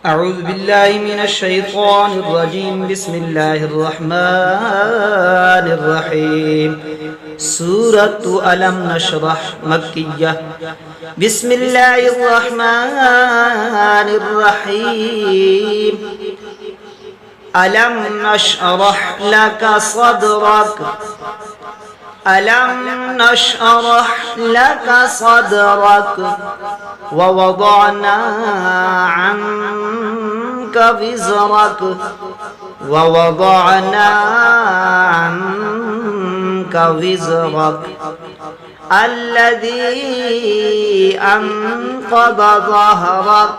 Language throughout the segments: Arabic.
أعوذ بالله من الشيطان الرجيم بسم الله الرحمن الرحيم سورة ألم نشرح مكية بسم الله الرحمن الرحيم ألم نشرح لك صدرك ألم نشرح لك صدرك ووضعنا عنك وزرك ووضعنا عنك وزرك الذي أنقض ظهرك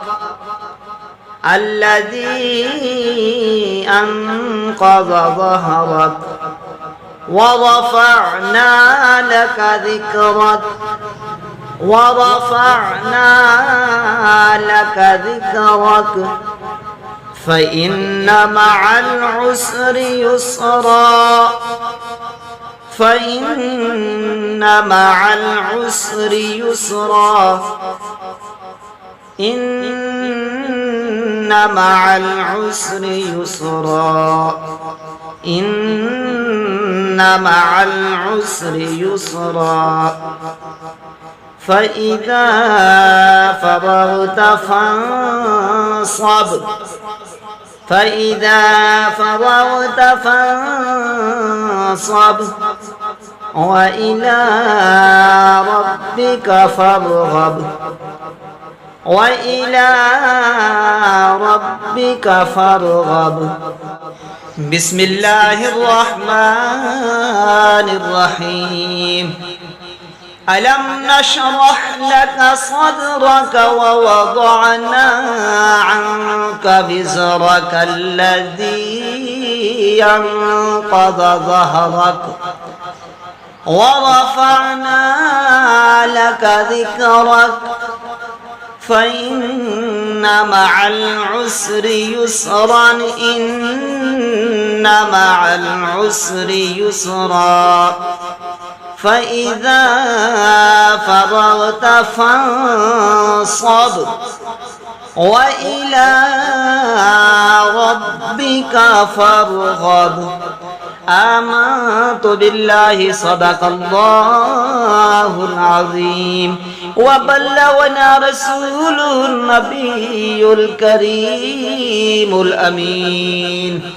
ورفعنا لك ذكرك فإن مع العسر يسرا إن مع العسر يسرا فإذا فرغت فانصب وإلى ربك فارغب بسم الله الرحمن الرحيم ألم نشرح لك صدرك ووضعنا عنك وزرك الذي أنقض ظهرك ورفعنا لك ذكرك فإن مع العسر يسرا فإذا فرغت فانصب وإلى ربك فارغب آمنت بالله صدق الله العظيم وبلغنا رسوله النبي الكريم الأمين